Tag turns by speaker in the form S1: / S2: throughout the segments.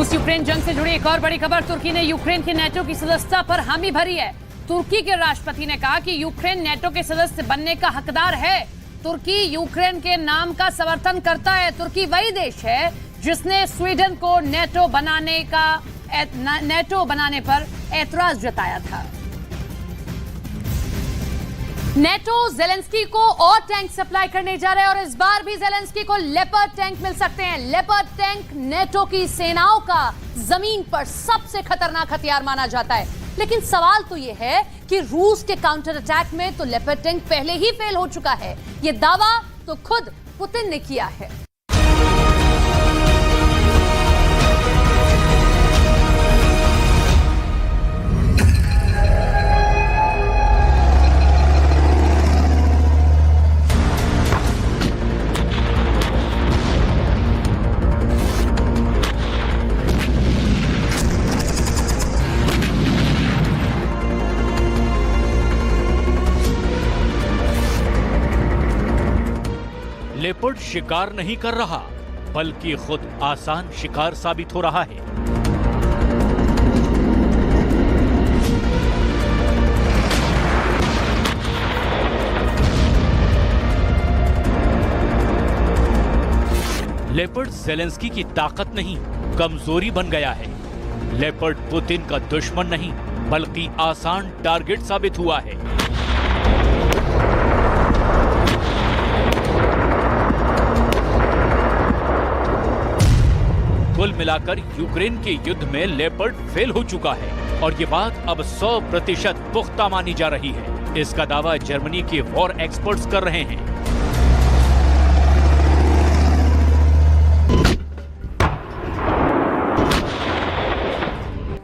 S1: रूस यूक्रेन जंग से जुड़ी एक और बड़ी खबर। तुर्की ने यूक्रेन की नेटो की सदस्यता पर हामी भरी है। तुर्की के राष्ट्रपति ने कहा कि यूक्रेन नेटो के सदस्य बनने का हकदार है। तुर्की यूक्रेन के नाम का समर्थन करता है। तुर्की वही देश है जिसने स्वीडन को नेटो बनाने पर ऐतराज जताया था। नेटो जेलेंस्की को और टैंक सप्लाई करने जा रहा है और इस बार भी जेलेंस्की को लेपर्ड टैंक मिल सकते हैं। लेपर्ड टैंक नेटो की सेनाओं का जमीन पर सबसे खतरनाक हथियार माना जाता है। लेकिन सवाल तो यह है कि रूस के काउंटर अटैक में तो लेपर्ड टैंक पहले ही फेल हो चुका है। यह दावा तो खुद पुतिन ने किया है।
S2: लेपर्ड शिकार नहीं कर रहा, बल्कि खुद आसान शिकार साबित हो रहा है। लेपर्ड जेलेंस्की की ताकत नहीं, कमजोरी बन गया है। लेपर्ड पुतिन का दुश्मन नहीं, बल्कि आसान टारगेट साबित हुआ है। कुल मिलाकर यूक्रेन के युद्ध में लेपर्ड फेल हो चुका है और ये बात अब 100% पुख्ता मानी जा रही है। इसका दावा जर्मनी के वॉर एक्सपर्ट्स कर रहे हैं।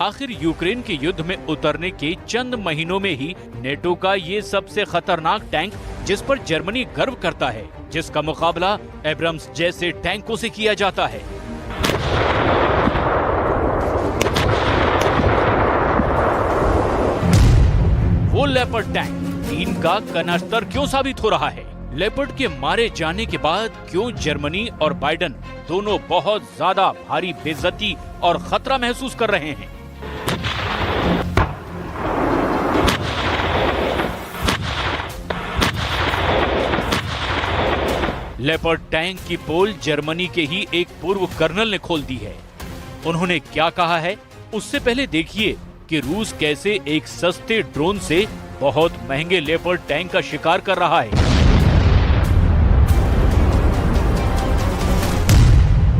S2: आखिर यूक्रेन के युद्ध में उतरने के चंद महीनों में ही नेटो का ये सबसे खतरनाक टैंक, जिस पर जर्मनी गर्व करता है, जिसका मुकाबला एब्रम्स जैसे टैंकों से किया जाता है, वो लेपर्ड टैंक 3 का कनस्तर क्यों साबित हो रहा है? लेपर्ड के मारे जाने के बाद क्यों जर्मनी और बाइडेन दोनों बहुत ज्यादा भारी बेइज्जती और खतरा महसूस कर रहे हैं? लेपर्ड टैंक की पोल जर्मनी के ही एक पूर्व कर्नल ने खोल दी है। उन्होंने क्या कहा है, उससे पहले देखिए कि रूस कैसे एक सस्ते ड्रोन से बहुत महंगे लेपर्ड टैंक का शिकार कर रहा है।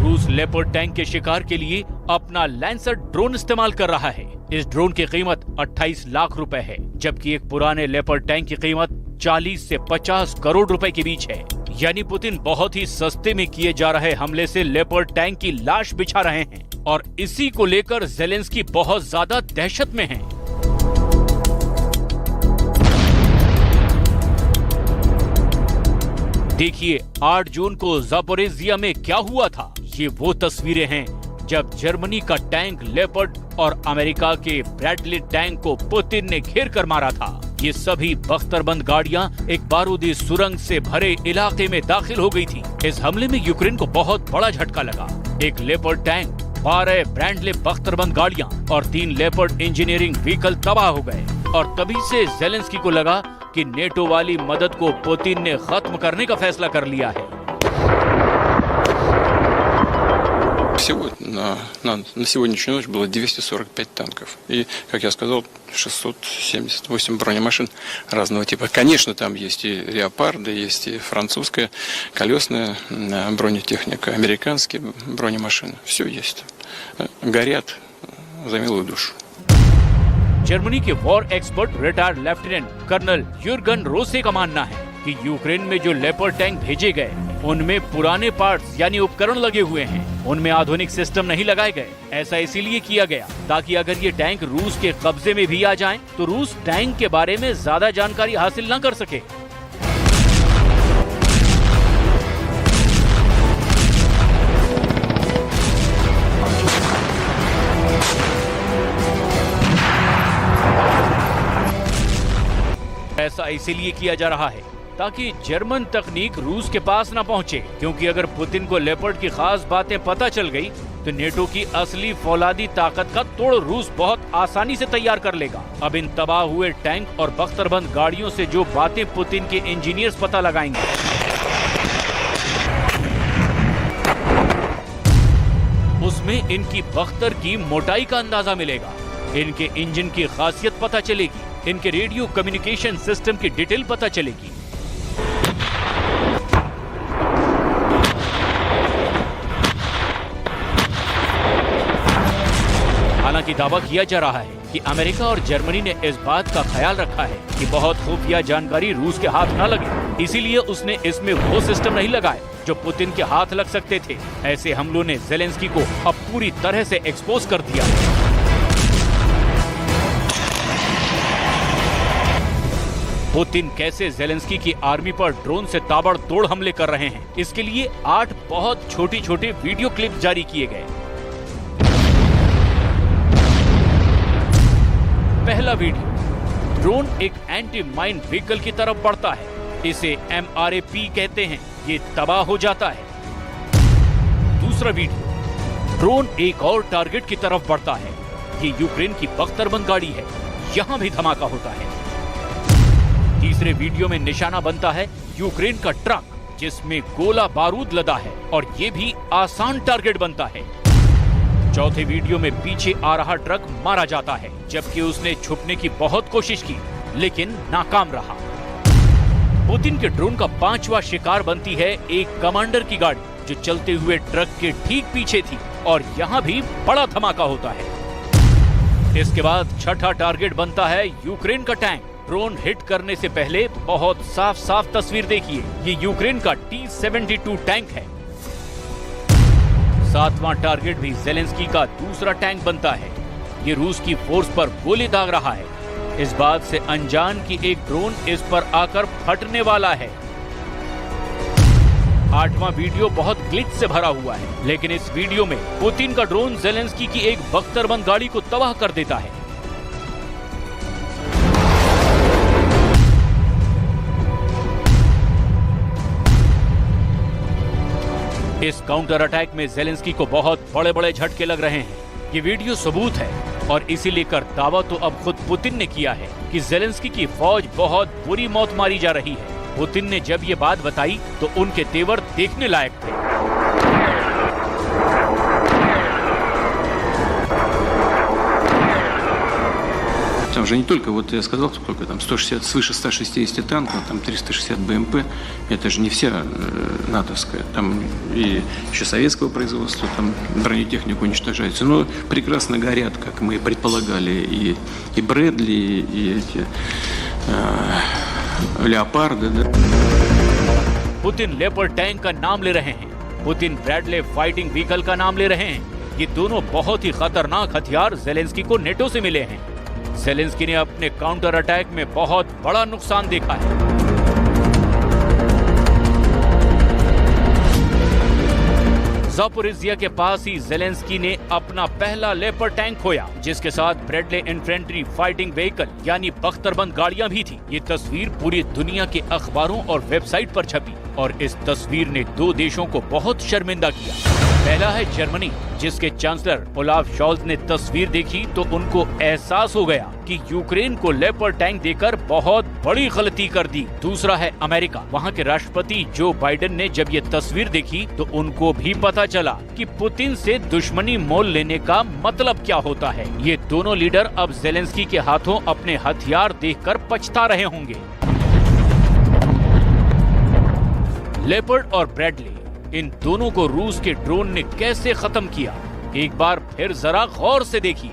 S2: रूस लेपर्ड टैंक के शिकार के लिए अपना लैंसर ड्रोन इस्तेमाल कर रहा है। इस ड्रोन की कीमत 28 लाख रुपए है, जबकि एक पुराने लेपर्ड टैंक की कीमत 40 से 50 करोड़ रुपए के बीच है। यानी पुतिन बहुत ही सस्ते में किए जा रहे हमले से लेपर्ड टैंक की लाश बिछा रहे हैं और इसी को लेकर जेलेंस्की बहुत ज्यादा दहशत में है। देखिए 8 जून को जापोरेजिया में क्या हुआ था। ये वो तस्वीरें हैं जब जर्मनी का टैंक लेपर्ड और अमेरिका के ब्रैडली टैंक को पुतिन ने घेर कर मारा था। ये सभी बख्तरबंद गाड़ियां एक बारूदी सुरंग से भरे इलाके में दाखिल हो गई थी। इस हमले में यूक्रेन को बहुत बड़ा झटका लगा। एक लेपर्ड टैंक, 12 ब्रैंडले बख्तरबंद गाड़ियां और 3 लेपर्ड इंजीनियरिंग व्हीकल तबाह हो गए। और तभी से जेलेंस्की को लगा कि नेटो वाली मदद को पुतिन ने खत्म करने का फैसला कर लिया है।
S3: Всего на сегодняшнюю ночь было 245 танков. И, как я сказал, 678 бронемашин разного типа. Конечно, там есть и леопарды, есть и французская колесная бронетехника, американские бронемашины. Все есть. Горят за милую душу.
S2: जर्मनी के war expert retired lieutenant colonel Jürgen Rose का मानना है कि यूक्रेन में जो लेपर्ड टैंक भेजे गए उनमें पुराने पार्ट्स यानी उपकरण लगे हुए हैं, उनमें आधुनिक सिस्टम नहीं लगाए गए। ऐसा इसीलिए किया गया ताकि अगर ये टैंक रूस के कब्जे में भी आ जाएं, तो रूस टैंक के बारे में ज्यादा जानकारी हासिल न कर सके। ऐसा इसीलिए किया जा रहा है ताकि जर्मन तकनीक रूस के पास न पहुंचे, क्योंकि अगर पुतिन को लेपर्ड की खास बातें पता चल गई तो नेटो की असली फौलादी ताकत का तोड़ रूस बहुत आसानी से तैयार कर लेगा। अब इन तबाह हुए टैंक और बख्तरबंद गाड़ियों से जो बातें पुतिन के इंजीनियर्स पता लगाएंगे, उसमें इनकी बख्तर की मोटाई का अंदाजा मिलेगा, इनके इंजन की खासियत पता चलेगी, इनके रेडियो कम्युनिकेशन सिस्टम की डिटेल पता चलेगी। हालांकि दावा किया जा रहा है कि अमेरिका और जर्मनी ने इस बात का ख्याल रखा है कि बहुत खुफिया जानकारी रूस के हाथ न लगे, इसीलिए उसने इसमें वो सिस्टम नहीं लगाए जो पुतिन के हाथ लग सकते थे। ऐसे हमलों ने ज़ेलेंस्की को अब पूरी तरह से एक्सपोज कर दिया। पुतिन कैसे ज़ेलेंस्की की आर्मी पर ड्रोन से ताबड़तोड़ हमले कर रहे हैं, इसके लिए 8 बहुत छोटी छोटी वीडियो क्लिप जारी किए गए। पहला वीडियो, ड्रोन एक एंटी माइन व्हीकल की तरफ बढ़ता है, इसे MRAP कहते हैं, ये तबाह हो जाता है। दूसरा वीडियो, ड्रोन एक और टारगेट की तरफ बढ़ता है, ये यूक्रेन की बख्तरबंद गाड़ी है, यहां भी धमाका होता है। तीसरे वीडियो में निशाना बनता है यूक्रेन का ट्रक, जिसमें गोला बारूद लदा है, और ये भी आसान टारगेट बनता है। चौथे वीडियो में पीछे आ रहा ट्रक मारा जाता है, जबकि उसने छुपने की बहुत कोशिश की लेकिन नाकाम रहा। पुतिन के ड्रोन का 5वां शिकार बनती है एक कमांडर की गाड़ी, जो चलते हुए ट्रक के ठीक पीछे थी, और यहाँ भी बड़ा धमाका होता है। इसके बाद छठा टारगेट बनता है यूक्रेन का टैंक। ड्रोन हिट करने से पहले बहुत साफ साफ तस्वीर देखिए, ये यूक्रेन का T-72 टैंक है। 7वां टारगेट भी ज़ेलेंस्की का दूसरा टैंक बनता है, ये रूस की फोर्स पर गोली दाग रहा है, इस बात से अनजान कि एक ड्रोन इस पर आकर फटने वाला है। 8वां वीडियो बहुत ग्लिच से भरा हुआ है, लेकिन इस वीडियो में पुतिन का ड्रोन ज़ेलेंस्की की एक बख्तरबंद गाड़ी को तबाह कर देता है। इस काउंटर अटैक में ज़ेलेंस्की को बहुत बड़े बड़े झटके लग रहे हैं। ये वीडियो सबूत है, और इसी लेकर दावा तो अब खुद पुतिन ने किया है कि ज़ेलेंस्की की फौज बहुत बुरी मौत मारी जा रही है। पुतिन ने जब ये बात बताई तो उनके तेवर देखने लायक थे।
S3: Там же не только, вот я сказал, сколько там, 160, свыше 160 танков, там 360 БМП, это же не вся натовская, там и еще советского производства, там бронетехника уничтожается, но прекрасно горят, как мы и предполагали, и Брэдли, и эти Леопарды, да.
S2: पुतिन लेपर्ड टैंक का नाम ले रहे हैं, पुतिन ब्रैडले फाइटिंग व्हीकल का नाम ले रहे हैं। ये दोनों बहुत ही खतरनाक हथियार ज़ेलेंस्की को नेटो से मिले हैं। ज़ेलेंस्की ने अपने काउंटर अटैक में बहुत बड़ा नुकसान देखा है। ज़ापोरिज़िया के पास ही ज़ेलेंस्की ने अपना पहला लेपर्ड टैंक खोया, जिसके साथ ब्रैडले इन्फेंट्री फाइटिंग व्हीकल यानी बख्तरबंद गाड़ियां भी थी। ये तस्वीर पूरी दुनिया के अखबारों और वेबसाइट पर छपी, और इस तस्वीर ने 2 देशों को बहुत शर्मिंदा किया। पहला है जर्मनी, जिसके चांसलर ओलाफ शॉल्ज ने तस्वीर देखी तो उनको एहसास हो गया कि यूक्रेन को लेपर्ड टैंक देकर बहुत बड़ी गलती कर दी। दूसरा है अमेरिका, वहां के राष्ट्रपति जो बाइडेन ने जब ये तस्वीर देखी तो उनको भी पता चला कि पुतिन से दुश्मनी मोल लेने का मतलब क्या होता है। ये दोनों लीडर अब ज़ेलेंस्की के हाथों अपने हथियार देखकर पछता रहे होंगे। लेपर्ड और ब्रैडले, इन दोनों को रूस के ड्रोन ने कैसे खत्म किया, एक बार फिर जरा गौर से देखिए।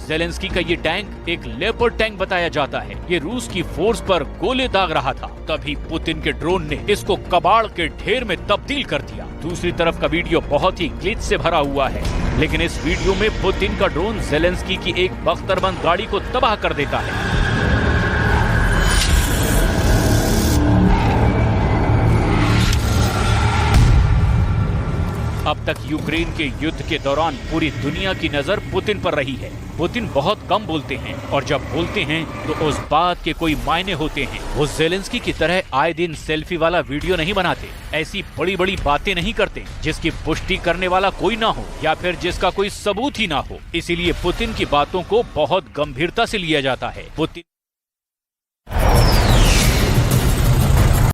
S2: ज़ेलेंस्की का ये टैंक एक लेपर्ड टैंक बताया जाता है। ये रूस की फोर्स पर गोले दाग रहा था, तभी पुतिन के ड्रोन ने इसको कबाड़ के ढेर में तब्दील कर दिया। दूसरी तरफ का वीडियो बहुत ही ग्लिच से भरा हुआ है, लेकिन इस वीडियो में पुतिन का ड्रोन ज़ेलेंस्की की एक बख्तरबंद गाड़ी को तबाह कर देता है। अब तक यूक्रेन के युद्ध के दौरान पूरी दुनिया की नजर पुतिन पर रही है। पुतिन बहुत कम बोलते हैं और जब बोलते हैं तो उस बात के कोई मायने होते हैं। वो ज़ेलेंस्की की तरह आए दिन सेल्फी वाला वीडियो नहीं बनाते, ऐसी बड़ी बड़ी बातें नहीं करते जिसकी पुष्टि करने वाला कोई ना हो या फिर जिसका कोई सबूत ही ना हो। इसीलिए पुतिन की बातों को बहुत गंभीरता से लिया जाता है। पुतिन